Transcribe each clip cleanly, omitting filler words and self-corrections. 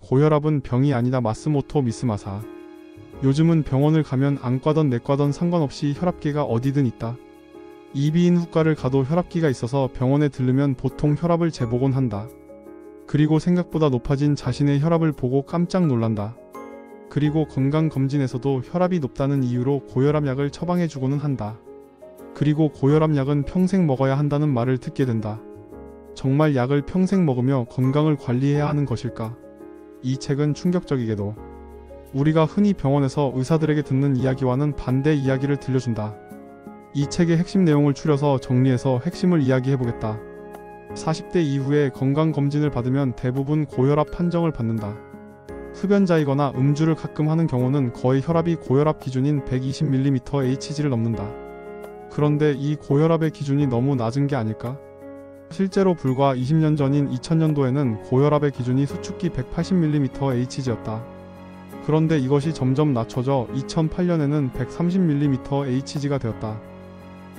고혈압은 병이 아니다. 마스모토 미스마사. 요즘은 병원을 가면 안과던 내과던 상관없이 혈압계가 어디든 있다. 이비인 후과를 가도 혈압기가 있어서 병원에 들르면 보통 혈압을 재보곤 한다. 그리고 생각보다 높아진 자신의 혈압을 보고 깜짝 놀란다. 그리고 건강검진에서도 혈압이 높다는 이유로 고혈압 약을 처방해주고는 한다. 그리고 고혈압 약은 평생 먹어야 한다는 말을 듣게 된다. 정말 약을 평생 먹으며 건강을 관리해야 하는 것일까? 이 책은 충격적이게도 우리가 흔히 병원에서 의사들에게 듣는 이야기와는 반대 이야기를 들려준다. 이 책의 핵심 내용을 추려서 정리해서 핵심을 이야기해보겠다. 40대 이후에 건강검진을 받으면 대부분 고혈압 판정을 받는다. 흡연자이거나 음주를 가끔 하는 경우는 거의 혈압이 고혈압 기준인 120mmHg를 넘는다. 그런데 이 고혈압의 기준이 너무 낮은 게 아닐까? 실제로 불과 20년 전인 2000년도에는 고혈압의 기준이 수축기 180mmHg였다. 그런데 이것이 점점 낮춰져 2008년에는 130mmHg가 되었다.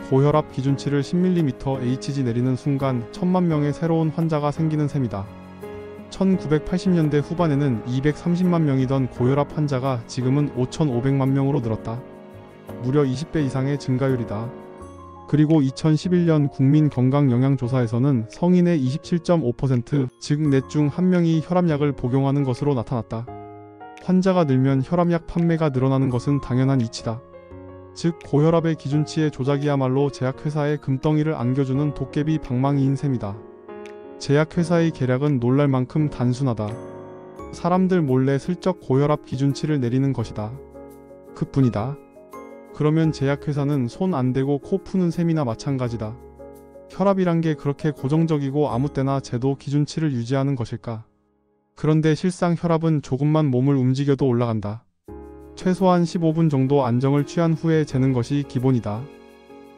고혈압 기준치를 10mmHg 내리는 순간 1000만 명의 새로운 환자가 생기는 셈이다. 1980년대 후반에는 230만 명이던 고혈압 환자가 지금은 5,500만 명으로 늘었다. 무려 20배 이상의 증가율이다. 그리고 2011년 국민건강영양조사에서는 성인의 27.5%, 즉 넷 중 한 명이 혈압약을 복용하는 것으로 나타났다. 환자가 늘면 혈압약 판매가 늘어나는 것은 당연한 이치다. 즉 고혈압의 기준치의 조작이야말로 제약회사의 금덩이를 안겨주는 도깨비 방망이인 셈이다. 제약회사의 계략은 놀랄 만큼 단순하다. 사람들 몰래 슬쩍 고혈압 기준치를 내리는 것이다. 그뿐이다. 그러면 제약회사는 손 안 대고 코 푸는 셈이나 마찬가지다. 혈압이란 게 그렇게 고정적이고 아무 때나 재도 기준치를 유지하는 것일까? 그런데 실상 혈압은 조금만 몸을 움직여도 올라간다. 최소한 15분 정도 안정을 취한 후에 재는 것이 기본이다.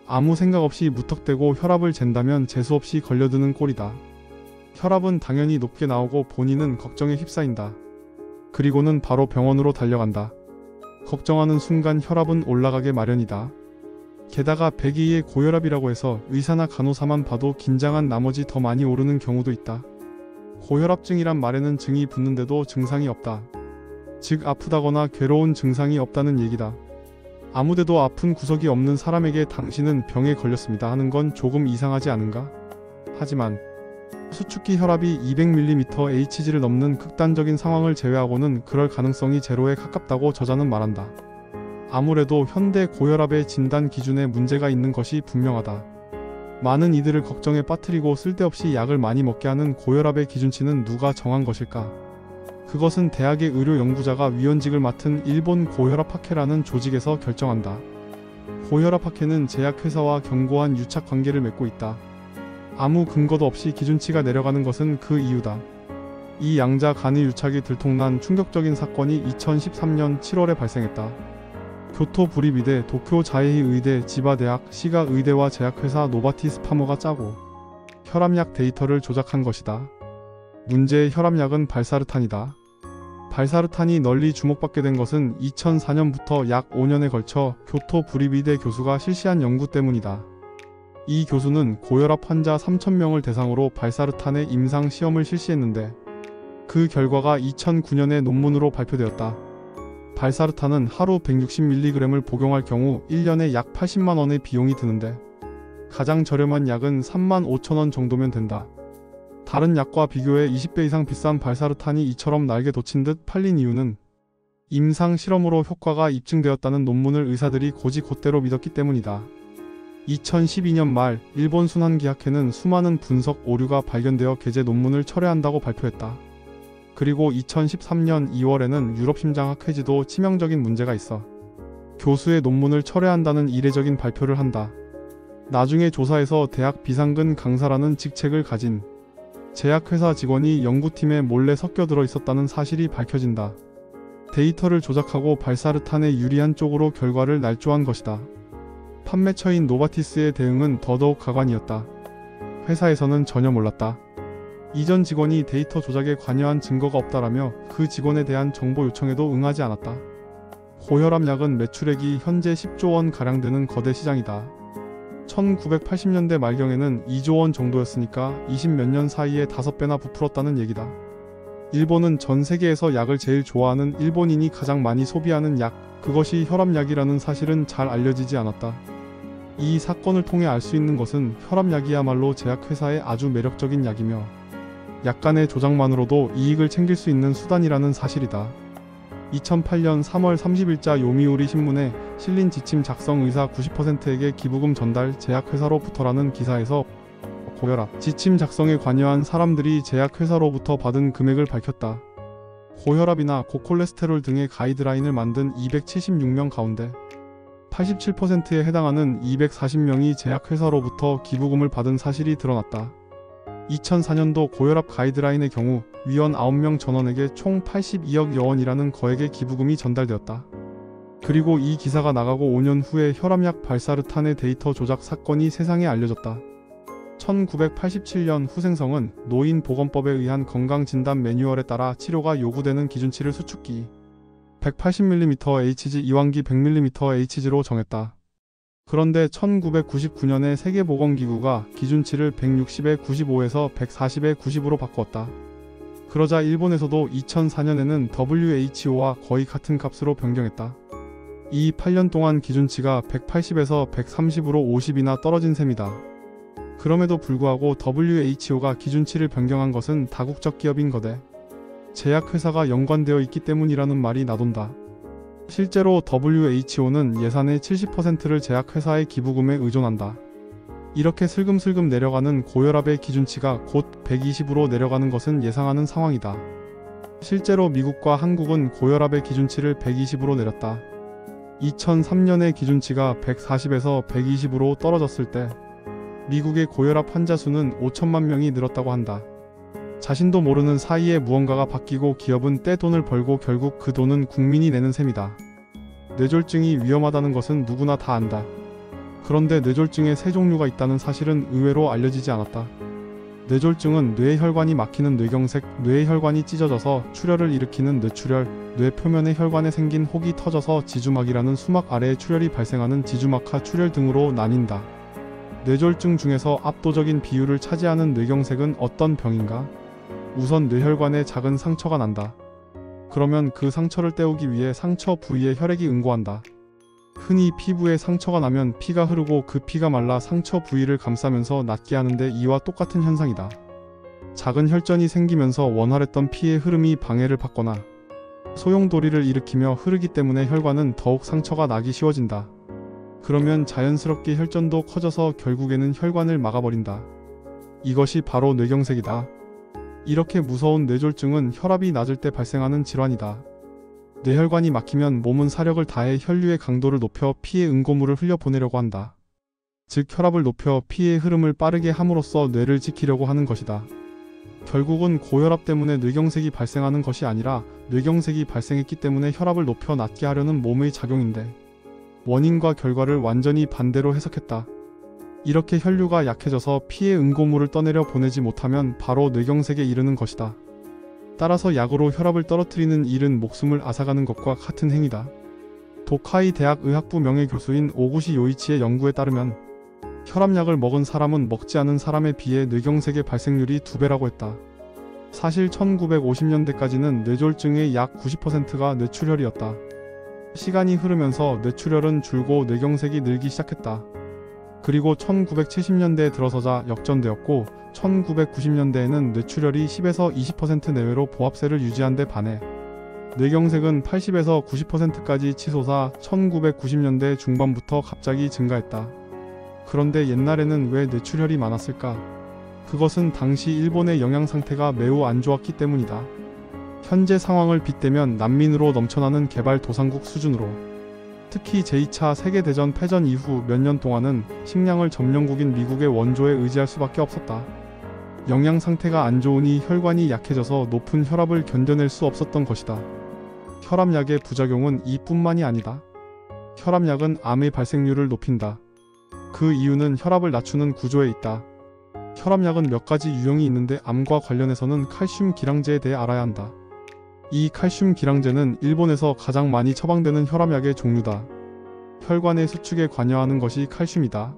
아무 생각 없이 무턱대고 혈압을 잰다면 재수없이 걸려드는 꼴이다. 혈압은 당연히 높게 나오고 본인은 걱정에 휩싸인다. 그리고는 바로 병원으로 달려간다. 걱정하는 순간 혈압은 올라가게 마련이다. 게다가 102의 고혈압이라고 해서 의사나 간호사만 봐도 긴장한 나머지 더 많이 오르는 경우도 있다. 고혈압증이란 말에는 증이 붙는데도 증상이 없다. 즉 아프다거나 괴로운 증상이 없다는 얘기다. 아무데도 아픈 구석이 없는 사람에게 당신은 병에 걸렸습니다 하는 건 조금 이상하지 않은가? 하지만 수축기 혈압이 200mmHg를 넘는 극단적인 상황을 제외하고는 그럴 가능성이 제로에 가깝다고 저자는 말한다. 아무래도 현대 고혈압의 진단 기준에 문제가 있는 것이 분명하다. 많은 이들을 걱정에 빠뜨리고 쓸데없이 약을 많이 먹게 하는 고혈압의 기준치는 누가 정한 것일까? 그것은 대학의 의료 연구자가 위원직을 맡은 일본 고혈압학회라는 조직에서 결정한다. 고혈압학회는 제약회사와 견고한 유착관계를 맺고 있다. 아무 근거도 없이 기준치가 내려가는 것은 그 이유다. 이 양자 간의 유착이 들통난 충격적인 사건이 2013년 7월에 발생했다. 교토 부리비대, 도쿄 자에히 의대, 지바대학, 시가 의대와 제약회사 노바티스 파머가 짜고 혈압약 데이터를 조작한 것이다. 문제의 혈압약은 발사르탄이다. 발사르탄이 널리 주목받게 된 것은 2004년부터 약 5년에 걸쳐 교토 부리비대 교수가 실시한 연구 때문이다. 이 교수는 고혈압 환자 3,000명을 대상으로 발사르탄의 임상 시험을 실시했는데 그 결과가 2009년에 논문으로 발표되었다. 발사르탄은 하루 160mg을 복용할 경우 1년에 약 80만원의 비용이 드는데 가장 저렴한 약은 35,000원 정도면 된다. 다른 약과 비교해 20배 이상 비싼 발사르탄이 이처럼 날개 돋친 듯 팔린 이유는 임상 실험으로 효과가 입증되었다는 논문을 의사들이 곧이곧대로 믿었기 때문이다. 2012년 말 일본 순환기학회는 수많은 분석 오류가 발견되어 게재 논문을 철회한다고 발표했다. 그리고 2013년 2월에는 유럽심장학회지도 치명적인 문제가 있어 교수의 논문을 철회한다는 이례적인 발표를 한다. 나중에 조사에서 대학 비상근 강사라는 직책을 가진 제약회사 직원이 연구팀에 몰래 섞여들어 있었다는 사실이 밝혀진다. 데이터를 조작하고 발사르탄에 유리한 쪽으로 결과를 날조한 것이다. 판매처인 노바티스의 대응은 더더욱 가관이었다. 회사에서는 전혀 몰랐다. 이전 직원이 데이터 조작에 관여한 증거가 없다라며 그 직원에 대한 정보 요청에도 응하지 않았다. 고혈압약은 매출액이 현재 10조 원 가량 되는 거대 시장이다. 1980년대 말경에는 2조 원 정도였으니까 20몇 년 사이에 5배나 부풀었다는 얘기다. 일본은 전 세계에서 약을 제일 좋아하는 일본인이 가장 많이 소비하는 약, 그것이 혈압약이라는 사실은 잘 알려지지 않았다. 이 사건을 통해 알 수 있는 것은 혈압약이야말로 제약회사의 아주 매력적인 약이며 약간의 조작만으로도 이익을 챙길 수 있는 수단이라는 사실이다. 2008년 3월 30일자 요미우리 신문에 실린 지침 작성 의사 90%에게 기부금 전달 제약회사로부터라는 기사에서 고혈압 지침 작성에 관여한 사람들이 제약회사로부터 받은 금액을 밝혔다. 고혈압이나 고콜레스테롤 등의 가이드라인을 만든 276명 가운데 87%에 해당하는 240명이 제약회사로부터 기부금을 받은 사실이 드러났다. 2004년도 고혈압 가이드라인의 경우 위원 9명 전원에게 총 82억 여원이라는 거액의 기부금이 전달되었다. 그리고 이 기사가 나가고 5년 후에 혈압약 발사르탄의 데이터 조작 사건이 세상에 알려졌다. 1987년 후생성은 노인보건법에 의한 건강진단 매뉴얼에 따라 치료가 요구되는 기준치를 수축기 180mmHg 이완기 100mmHg로 정했다. 그런데 1999년에 세계보건기구가 기준치를 160에 95에서 140에 90으로 바꾸었다. 그러자 일본에서도 2004년에는 WHO와 거의 같은 값으로 변경했다. 이 8년 동안 기준치가 180에서 130으로 50이나 떨어진 셈이다. 그럼에도 불구하고 WHO가 기준치를 변경한 것은 다국적 기업인 거대 제약회사가 연관되어 있기 때문이라는 말이 나돈다. 실제로 WHO는 예산의 70%를 제약회사의 기부금에 의존한다. 이렇게 슬금슬금 내려가는 고혈압의 기준치가 곧 120으로 내려가는 것은 예상하는 상황이다. 실제로 미국과 한국은 고혈압의 기준치를 120으로 내렸다. 2003년의 기준치가 140에서 120으로 떨어졌을 때 미국의 고혈압 환자 수는 5천만 명이 늘었다고 한다. 자신도 모르는 사이에 무언가가 바뀌고 기업은 떼돈을 벌고 결국 그 돈은 국민이 내는 셈이다. 뇌졸중이 위험하다는 것은 누구나 다 안다. 그런데 뇌졸중에 세 종류가 있다는 사실은 의외로 알려지지 않았다. 뇌졸중은 뇌혈관이 막히는 뇌경색, 뇌혈관이 찢어져서 출혈을 일으키는 뇌출혈, 뇌 표면의 혈관에 생긴 혹이 터져서 지주막이라는 수막 아래에 출혈이 발생하는 지주막하 출혈 등으로 나뉜다. 뇌졸중 중에서 압도적인 비율을 차지하는 뇌경색은 어떤 병인가? 우선 뇌혈관에 작은 상처가 난다. 그러면 그 상처를 때우기 위해 상처 부위에 혈액이 응고한다. 흔히 피부에 상처가 나면 피가 흐르고 그 피가 말라 상처 부위를 감싸면서 낫게 하는데 이와 똑같은 현상이다. 작은 혈전이 생기면서 원활했던 피의 흐름이 방해를 받거나 소용돌이를 일으키며 흐르기 때문에 혈관은 더욱 상처가 나기 쉬워진다. 그러면 자연스럽게 혈전도 커져서 결국에는 혈관을 막아버린다. 이것이 바로 뇌경색이다. 이렇게 무서운 뇌졸중은 혈압이 낮을 때 발생하는 질환이다. 뇌혈관이 막히면 몸은 사력을 다해 혈류의 강도를 높여 피의 응고물을 흘려보내려고 한다. 즉 혈압을 높여 피의 흐름을 빠르게 함으로써 뇌를 지키려고 하는 것이다. 결국은 고혈압 때문에 뇌경색이 발생하는 것이 아니라 뇌경색이 발생했기 때문에 혈압을 높여 낮게 하려는 몸의 작용인데 원인과 결과를 완전히 반대로 해석했다. 이렇게 혈류가 약해져서 피의 응고물을 떠내려 보내지 못하면 바로 뇌경색에 이르는 것이다. 따라서 약으로 혈압을 떨어뜨리는 일은 목숨을 앗아가는 것과 같은 행위다. 도카이 대학 의학부 명예교수인 오구시 요이치의 연구에 따르면 혈압약을 먹은 사람은 먹지 않은 사람에 비해 뇌경색의 발생률이 2배라고 했다. 사실 1950년대까지는 뇌졸중의 약 90%가 뇌출혈이었다. 시간이 흐르면서 뇌출혈은 줄고 뇌경색이 늘기 시작했다. 그리고 1970년대에 들어서자 역전되었고 1990년대에는 뇌출혈이 10에서 20% 내외로 보합세를 유지한 데 반해 뇌경색은 80에서 90%까지 치솟아 1990년대 중반부터 갑자기 증가했다. 그런데 옛날에는 왜 뇌출혈이 많았을까? 그것은 당시 일본의 영양 상태가 매우 안 좋았기 때문이다. 현재 상황을 빗대면 난민으로 넘쳐나는 개발도상국 수준으로 특히 제2차 세계대전 패전 이후 몇 년 동안은 식량을 점령국인 미국의 원조에 의지할 수밖에 없었다. 영양 상태가 안 좋으니 혈관이 약해져서 높은 혈압을 견뎌낼 수 없었던 것이다. 혈압약의 부작용은 이뿐만이 아니다. 혈압약은 암의 발생률을 높인다. 그 이유는 혈압을 낮추는 구조에 있다. 혈압약은 몇 가지 유형이 있는데 암과 관련해서는 칼슘 기량제에 대해 알아야 한다. 이 칼슘 기량제는 일본에서 가장 많이 처방되는 혈압약의 종류다. 혈관의 수축에 관여하는 것이 칼슘이다.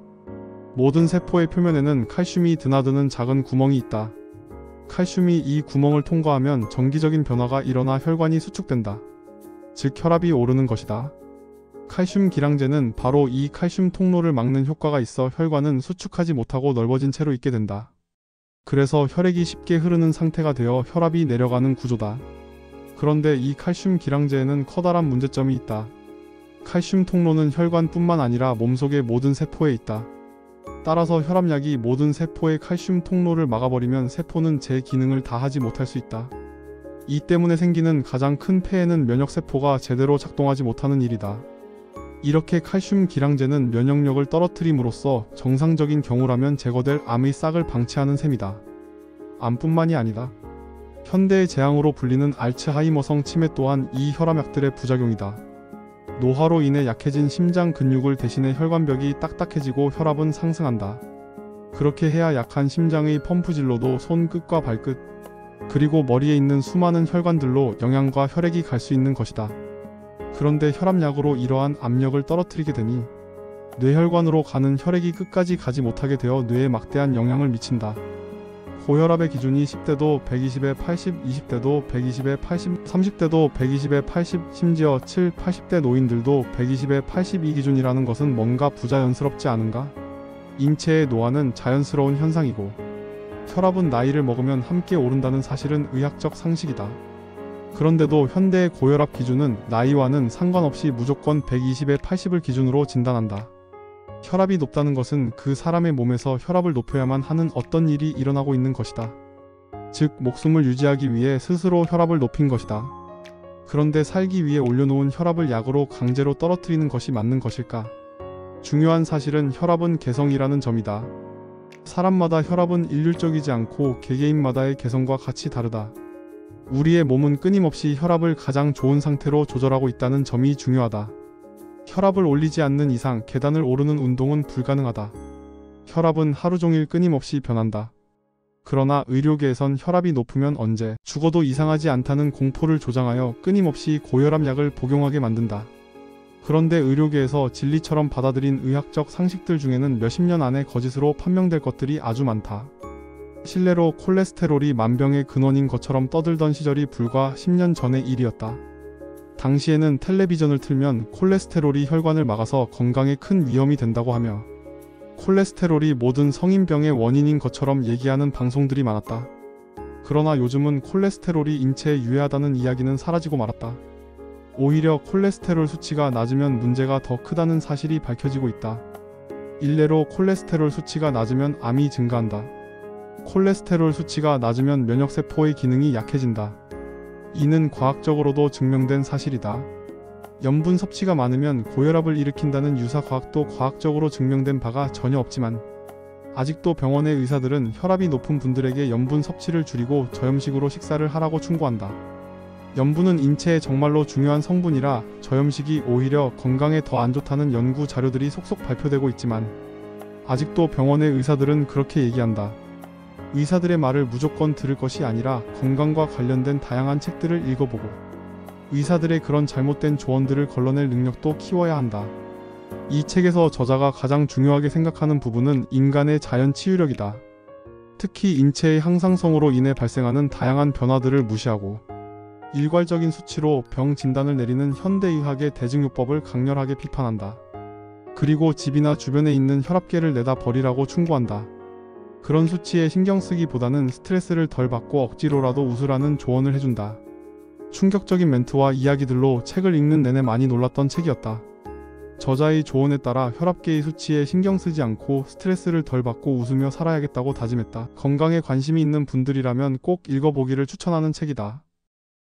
모든 세포의 표면에는 칼슘이 드나드는 작은 구멍이 있다. 칼슘이 이 구멍을 통과하면 정기적인 변화가 일어나 혈관이 수축된다. 즉 혈압이 오르는 것이다. 칼슘 기량제는 바로 이 칼슘 통로를 막는 효과가 있어 혈관은 수축하지 못하고 넓어진 채로 있게 된다. 그래서 혈액이 쉽게 흐르는 상태가 되어 혈압이 내려가는 구조다. 그런데 이 칼슘 기량제에는 커다란 문제점이 있다. 칼슘 통로는 혈관뿐만 아니라 몸속의 모든 세포에 있다. 따라서 혈압약이 모든 세포의 칼슘 통로를 막아버리면 세포는 제 기능을 다 하지 못할 수 있다. 이 때문에 생기는 가장 큰 폐해는 면역세포가 제대로 작동하지 못하는 일이다. 이렇게 칼슘 기량제는 면역력을 떨어뜨림으로써 정상적인 경우라면 제거될 암의 싹을 방치하는 셈이다. 암뿐만이 아니다. 현대의 재앙으로 불리는 알츠하이머성 치매 또한 이 혈압약들의 부작용이다. 노화로 인해 약해진 심장 근육을 대신해 혈관벽이 딱딱해지고 혈압은 상승한다. 그렇게 해야 약한 심장의 펌프질로도 손끝과 발끝, 그리고 머리에 있는 수많은 혈관들로 영양과 혈액이 갈 수 있는 것이다. 그런데 혈압약으로 이러한 압력을 떨어뜨리게 되니 뇌혈관으로 가는 혈액이 끝까지 가지 못하게 되어 뇌에 막대한 영향을 미친다. 고혈압의 기준이 10대도 120에 80, 20대도 120에 80, 30대도 120에 80, 심지어 7, 80대 노인들도 120에 82 기준이라는 것은 뭔가 부자연스럽지 않은가? 인체의 노화는 자연스러운 현상이고 혈압은 나이를 먹으면 함께 오른다는 사실은 의학적 상식이다. 그런데도 현대의 고혈압 기준은 나이와는 상관없이 무조건 120에 80을 기준으로 진단한다. 혈압이 높다는 것은 그 사람의 몸에서 혈압을 높여야만 하는 어떤 일이 일어나고 있는 것이다. 즉 목숨을 유지하기 위해 스스로 혈압을 높인 것이다. 그런데 살기 위해 올려놓은 혈압을 약으로 강제로 떨어뜨리는 것이 맞는 것일까? 중요한 사실은 혈압은 개성이라는 점이다. 사람마다 혈압은 일률적이지 않고 개개인마다의 개성과 같이 다르다. 우리의 몸은 끊임없이 혈압을 가장 좋은 상태로 조절하고 있다는 점이 중요하다. 혈압을 올리지 않는 이상 계단을 오르는 운동은 불가능하다. 혈압은 하루 종일 끊임없이 변한다. 그러나 의료계에선 혈압이 높으면 언제 죽어도 이상하지 않다는 공포를 조장하여 끊임없이 고혈압약을 복용하게 만든다. 그런데 의료계에서 진리처럼 받아들인 의학적 상식들 중에는 몇십 년 안에 거짓으로 판명될 것들이 아주 많다. 실례로 콜레스테롤이 만병의 근원인 것처럼 떠들던 시절이 불과 10년 전의 일이었다. 당시에는 텔레비전을 틀면 콜레스테롤이 혈관을 막아서 건강에 큰 위험이 된다고 하며 콜레스테롤이 모든 성인병의 원인인 것처럼 얘기하는 방송들이 많았다. 그러나 요즘은 콜레스테롤이 인체에 유해하다는 이야기는 사라지고 말았다. 오히려 콜레스테롤 수치가 낮으면 문제가 더 크다는 사실이 밝혀지고 있다. 일례로 콜레스테롤 수치가 낮으면 암이 증가한다. 콜레스테롤 수치가 낮으면 면역세포의 기능이 약해진다. 이는 과학적으로도 증명된 사실이다. 염분 섭취가 많으면 고혈압을 일으킨다는 유사과학도 과학적으로 증명된 바가 전혀 없지만 아직도 병원의 의사들은 혈압이 높은 분들에게 염분 섭취를 줄이고 저염식으로 식사를 하라고 충고한다. 염분은 인체에 정말로 중요한 성분이라 저염식이 오히려 건강에 더 안 좋다는 연구 자료들이 속속 발표되고 있지만 아직도 병원의 의사들은 그렇게 얘기한다. 의사들의 말을 무조건 들을 것이 아니라 건강과 관련된 다양한 책들을 읽어보고 의사들의 그런 잘못된 조언들을 걸러낼 능력도 키워야 한다. 이 책에서 저자가 가장 중요하게 생각하는 부분은 인간의 자연 치유력이다. 특히 인체의 항상성으로 인해 발생하는 다양한 변화들을 무시하고 일괄적인 수치로 병 진단을 내리는 현대의학의 대증요법을 강렬하게 비판한다. 그리고 집이나 주변에 있는 혈압계를 내다 버리라고 충고한다. 그런 수치에 신경 쓰기보다는 스트레스를 덜 받고 억지로라도 웃으라는 조언을 해준다. 충격적인 멘트와 이야기들로 책을 읽는 내내 많이 놀랐던 책이었다. 저자의 조언에 따라 혈압계의 수치에 신경 쓰지 않고 스트레스를 덜 받고 웃으며 살아야겠다고 다짐했다. 건강에 관심이 있는 분들이라면 꼭 읽어보기를 추천하는 책이다.